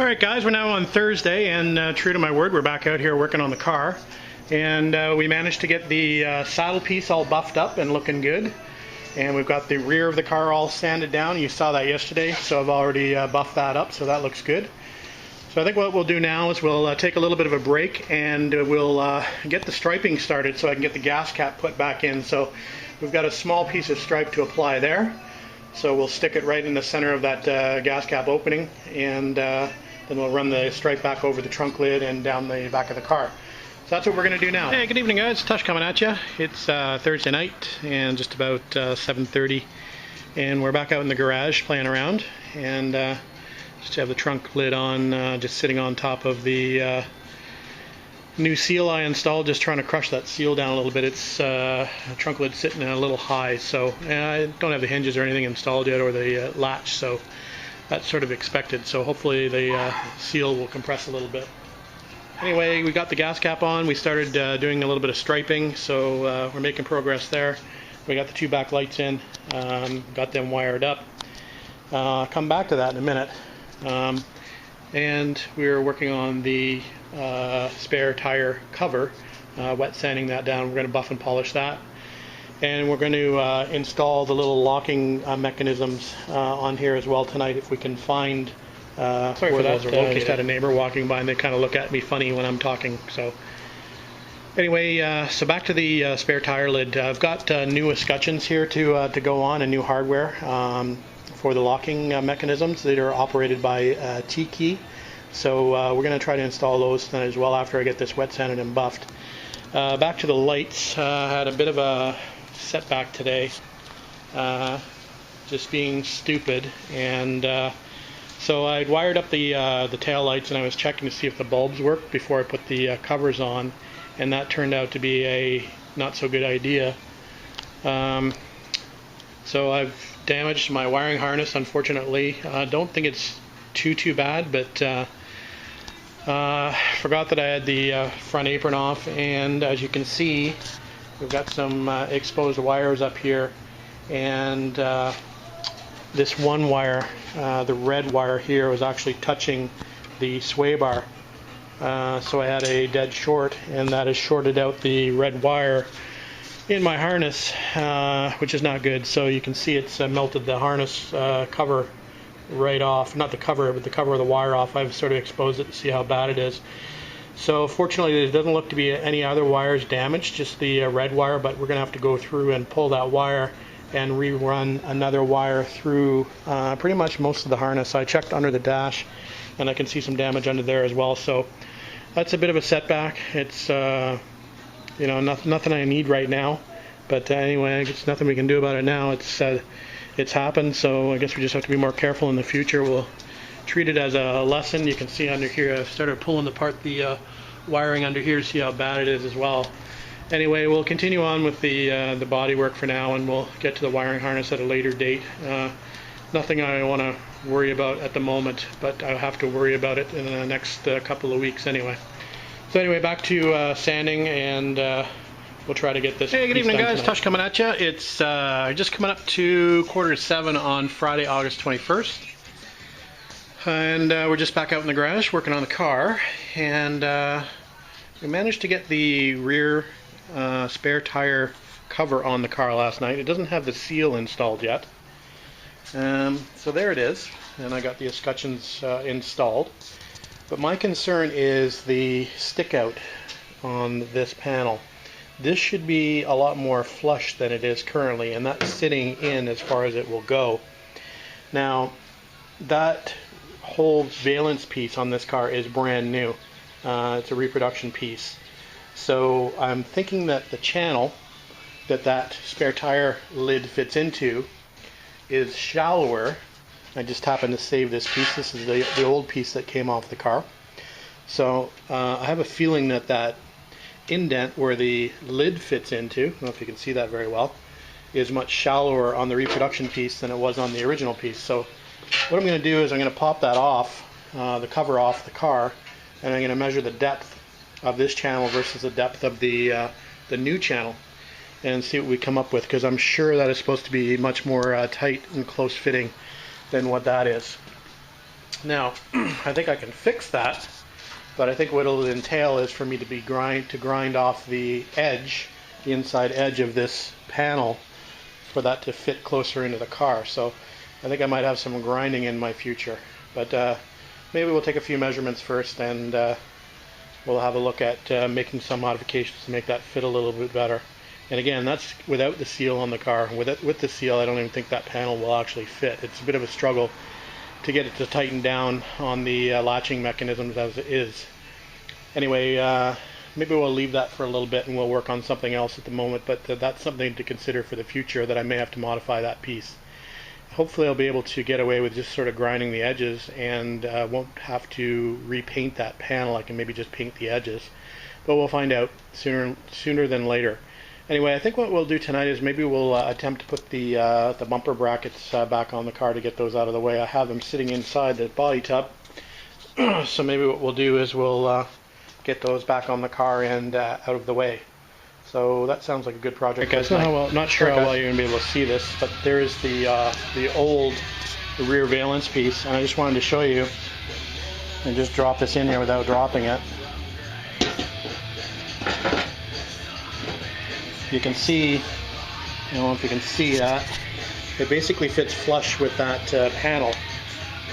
Alright guys, we're now on Thursday, and true to my word, we're back out here working on the car. And we managed to get the saddle piece all buffed up and looking good. And we've got the rear of the car all sanded down. You saw that yesterday, so I've already buffed that up, so that looks good. So I think what we'll do now is we'll take a little bit of a break, and we'll get the striping started so I can get the gas cap put back in. So we've got a small piece of stripe to apply there. So we'll stick it right in the center of that gas cap opening, and then we'll run the stripe back over the trunk lid and down the back of the car. So that's what we're going to do now. Hey, good evening guys, Tush coming at you. It's Thursday night and just about 7:30, and we're back out in the garage playing around, and just have the trunk lid on, just sitting on top of the new seal I installed, just trying to crush that seal down a little bit. It's the trunk lid sitting a little high, so I don't have the hinges or anything installed yet, or the latch, so that's sort of expected. So hopefully the seal will compress a little bit. Anyway, we got the gas cap on. We started doing a little bit of striping, so we're making progress there. We got the two back lights in, got them wired up. I'll come back to that in a minute. And we're working on the spare tire cover, wet sanding that down. We're going to buff and polish that. And we're going to install the little locking mechanisms on here as well tonight, if we can find where those are located. I just had a neighbor walking by and they kind of look at me funny when I'm talking. So anyway, so back to the spare tire lid. I've got new escutcheons here to go on, and new hardware for the locking mechanisms that are operated by T-Key. So we're going to try to install those tonight as well after I get this wet sanded and buffed. Back to the lights. Had a bit of a setback today, just being stupid, and so I'd wired up the tail lights, and I was checking to see if the bulbs worked before I put the covers on, and that turned out to be a not so good idea. So I've damaged my wiring harness, unfortunately. I don't think it's too bad, but forgot that I had the front apron off, and as you can see, we've got some exposed wires up here, and this one wire, the red wire here, was actually touching the sway bar. So I had a dead short, and that has shorted out the red wire in my harness, which is not good. So you can see it's melted the harness cover right off. Not the cover, but the cover of the wire off. I've sort of exposed it to see how bad it is. So fortunately, there doesn't look to be any other wires damaged, just the red wire, but we're going to have to go through and pull that wire and rerun another wire through pretty much most of the harness. I checked under the dash, and I can see some damage under there as well. So that's a bit of a setback. It's you know, nothing I need right now, but anyway, it's nothing we can do about it now. It's happened, so I guess we just have to be more careful in the future. We'll treat it as a lesson. You can see under here, I've started pulling apart the wiring under here to see how bad it is as well. Anyway, we'll continue on with the body work for now, and we'll get to the wiring harness at a later date. Nothing I want to worry about at the moment, but I'll have to worry about it in the next couple of weeks anyway. So anyway, back to sanding, and we'll try to get this. Hey, good evening guys, tonight. Tush coming at you. It's just coming up to 6:45 on Friday, August 21st. And we're just back out in the garage working on the car, and we managed to get the rear spare tire cover on the car last night. It doesn't have the seal installed yet. So there it is, and I got the escutcheons installed. But my concern is the stick out on this panel. This should be a lot more flush than it is currently, and that's sitting in as far as it will go. Now, that whole valence piece on this car is brand new. It's a reproduction piece. So I'm thinking that the channel that spare tire lid fits into is shallower. I just happened to save this piece. This is the old piece that came off the car. So I have a feeling that indent where the lid fits into, I don't know if you can see that very well, is much shallower on the reproduction piece than it was on the original piece. So what I'm going to do is I'm going to pop that off, the cover off the car, and I'm going to measure the depth of this channel versus the depth of the new channel, and see what we come up with, because I'm sure that is supposed to be much more tight and close fitting than what that is. Now, I think I can fix that, but I think what it'll entail is for me to grind off the edge, the inside edge of this panel, for that to fit closer into the car. So I think I might have some grinding in my future, but maybe we'll take a few measurements first, and we'll have a look at making some modifications to make that fit a little bit better. And again, that's without the seal on the car. With the seal, I don't even think that panel will actually fit. It's a bit of a struggle to get it to tighten down on the latching mechanisms as it is. Anyway, maybe we'll leave that for a little bit and we'll work on something else at the moment, but that's something to consider for the future, that I may have to modify that piece. Hopefully I'll be able to get away with just sort of grinding the edges and won't have to repaint that panel. I can maybe just paint the edges, but we'll find out sooner than later. Anyway, I think what we'll do tonight is maybe we'll attempt to put the bumper brackets back on the car to get those out of the way. I have them sitting inside the body tub, so maybe what we'll do is we'll get those back on the car and out of the way. So that sounds like a good project. Guys, not sure how well you're going to be able to see this, but there is the old rear valence piece, and I just wanted to show you and just drop this in here without dropping it. You can see, I don't know if you can see that, it basically fits flush with that panel.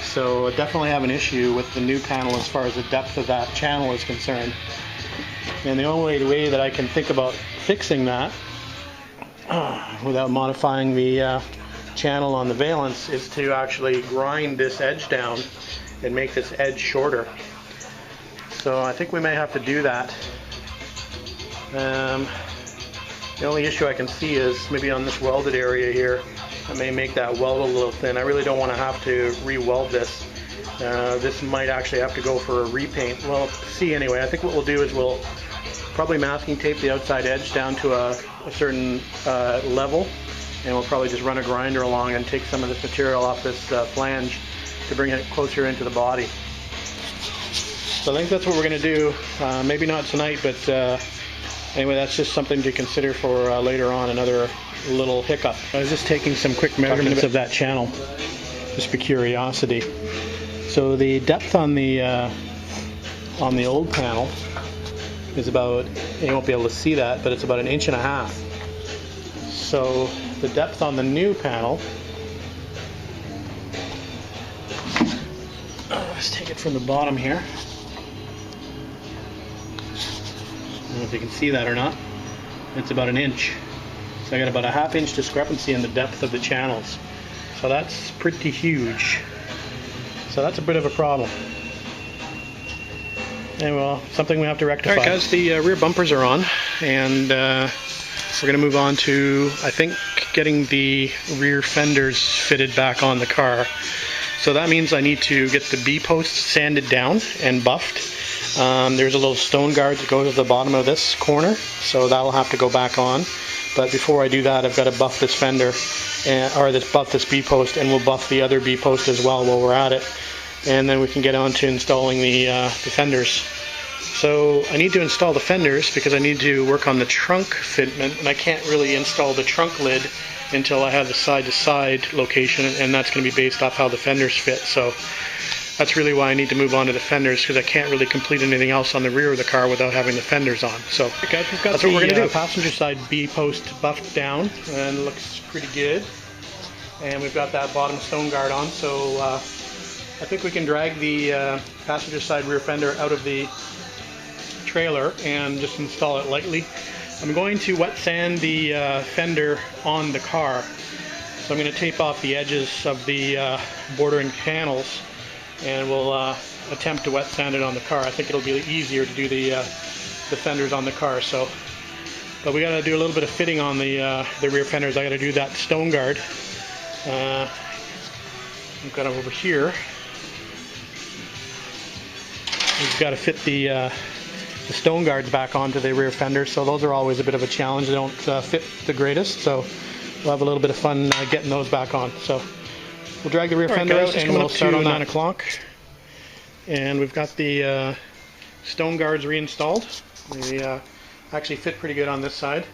So I definitely have an issue with the new panel as far as the depth of that channel is concerned. And the only way that I can think about fixing that without modifying the channel on the valence is to actually grind this edge down and make this edge shorter. So I think we may have to do that. The only issue I can see is maybe on this welded area here, I may make that weld a little thin. I really don't want to have to re-weld this. This might actually have to go for a repaint. Well, see anyway, I think what we'll do is we'll probably masking tape the outside edge down to a certain level, and we'll probably just run a grinder along and take some of this material off this flange to bring it closer into the body. So I think that's what we're going to do. Maybe not tonight, but anyway, that's just something to consider for later on, another little hiccup. I was just taking some quick measurements of that channel, just for curiosity. So the depth on the old panel is about, you won't be able to see that, but it's about 1.5 inches. So the depth on the new panel, let's take it from the bottom here. I don't know if you can see that or not. It's about 1 inch. So I got about a 1/2 inch discrepancy in the depth of the channels. So that's pretty huge. So that's a bit of a problem. And well, something we have to rectify. Alright guys, the rear bumpers are on, and we're going to move on to, I think, getting the rear fenders fitted back on the car. So that means I need to get the B-posts sanded down and buffed. There's a little stone guard that goes to the bottom of this corner, so that'll have to go back on. But before I do that, I've got to buff this fender, buff this B-post, and we'll buff the other B-post as well while we're at it. And then we can get on to installing the fenders. So I need to install the fenders because I need to work on the trunk fitment, and I can't really install the trunk lid until I have the side-to-side location, and that's going to be based off how the fenders fit. So that's really why I need to move on to the fenders, because I can't really complete anything else on the rear of the car without having the fenders on. So guys, we've got that's what we're going to do. Passenger side B-post buffed down, and it looks pretty good. And we've got that bottom stone guard on, so I think we can drag the passenger side rear fender out of the trailer and just install it lightly. I'm going to wet sand the fender on the car. So I'm going to tape off the edges of the bordering panels, and we'll attempt to wet sand it on the car. I think it'll be easier to do the fenders on the car. So, but we got to do a little bit of fitting on the rear fenders. I got to do that stone guard. I've got it over here. We've got to fit the stone guards back onto the rear fenders, so those are always a bit of a challenge. They don't fit the greatest, so we'll have a little bit of fun getting those back on. So we'll drag the rear fender out, and we'll start on 9 o'clock. And we've got the stone guards reinstalled. They actually fit pretty good on this side.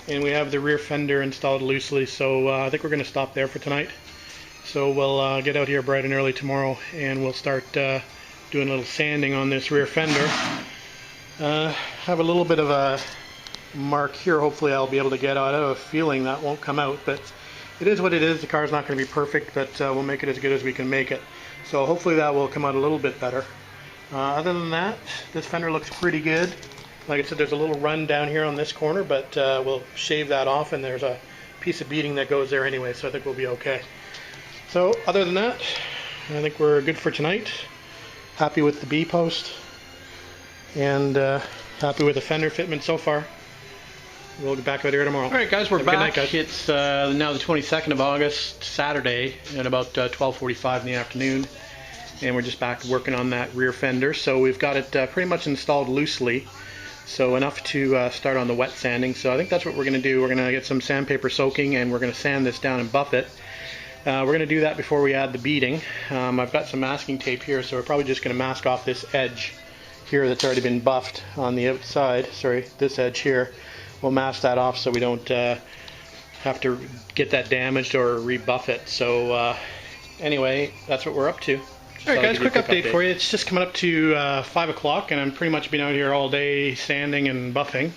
And we have the rear fender installed loosely, so I think we're going to stop there for tonight. So we'll get out here bright and early tomorrow, and we'll start doing a little sanding on this rear fender. Have a little bit of a mark here. Hopefully I'll be able to get out. I have a feeling that won't come out, but it is what it is. The car's not going to be perfect, but we'll make it as good as we can make it. So hopefully that will come out a little bit better. Other than that, this fender looks pretty good. Like I said, there's a little run down here on this corner, but we'll shave that off, and there's a piece of beading that goes there anyway, so I think we'll be okay. So other than that, I think we're good for tonight. Happy with the B-post, and happy with the fender fitment so far. We'll get back out here tomorrow. Alright guys, we're back. Good night, guys. It's now the 22nd of August, Saturday, at about 12:45 in the afternoon. And we're just back working on that rear fender. So we've got it pretty much installed loosely. So enough to start on the wet sanding. So I think that's what we're going to do. We're going to get some sandpaper soaking, and we're going to sand this down and buff it. We're going to do that before we add the beading. I've got some masking tape here, so we're probably just going to mask off this edge here that's already been buffed on the outside. Sorry, this edge here. We'll mask that off so we don't have to get that damaged or rebuff it. So anyway, that's what we're up to. Alright guys, quick update for you. It's just coming up to 5 o'clock, and I'm pretty much been out here all day sanding and buffing.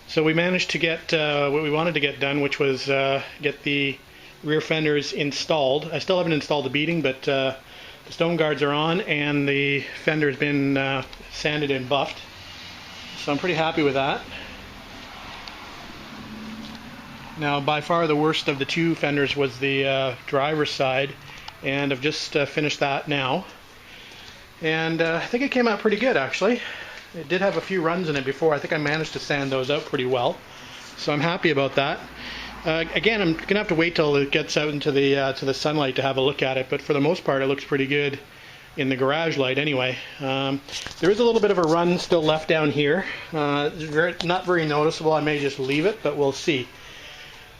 So we managed to get what we wanted to get done, which was get the rear fenders installed. I still haven't installed the beading, but the stone guards are on, and the fender's been sanded and buffed. So I'm pretty happy with that. Now, by far the worst of the two fenders was the driver's side, and I've just finished that now. And I think it came out pretty good, actually. It did have a few runs in it before. I think I managed to sand those out pretty well, so I'm happy about that. Again, I'm gonna have to wait till it gets out into the sunlight to have a look at it, but for the most part, it looks pretty good in the garage light anyway. There is a little bit of a run still left down here. It's not very noticeable. I may just leave it, but we'll see.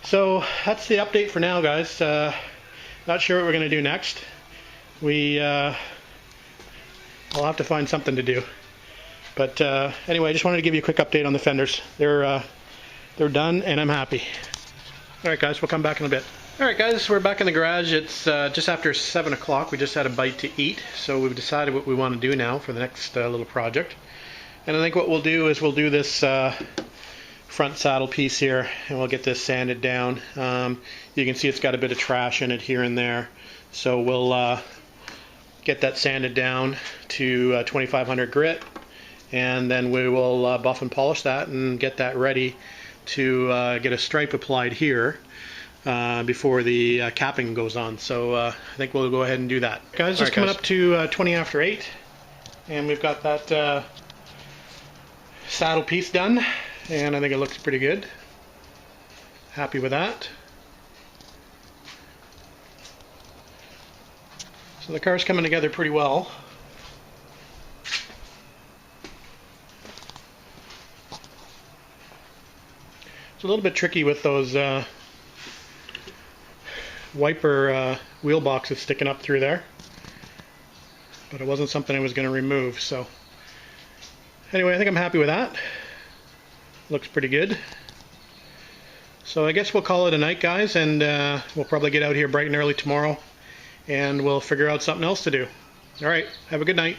So that's the update for now, guys. Not sure what we're going to do next. I'll have to find something to do. But anyway, I just wanted to give you a quick update on the fenders. They're done, and I'm happy. Alright guys, we'll come back in a bit. Alright guys, we're back in the garage. It's just after 7 o'clock. We just had a bite to eat, so we've decided what we want to do now for the next little project. And I think what we'll do is we'll do this front saddle piece here, and we'll get this sanded down. You can see it's got a bit of trash in it here and there, so we'll get that sanded down to 2500 grit, and then we will buff and polish that and get that ready to get a stripe applied here before the capping goes on. So I think we'll go ahead and do that. Guys, just coming up to 20 after 8, and we've got that saddle piece done. And I think it looks pretty good. Happy with that. So the car's coming together pretty well. It's a little bit tricky with those wiper wheel boxes sticking up through there, but it wasn't something I was going to remove. So anyway, I think I'm happy with that. Looks pretty good. So I guess we'll call it a night, guys, and we'll probably get out here bright and early tomorrow, and we'll figure out something else to do. Alright, have a good night.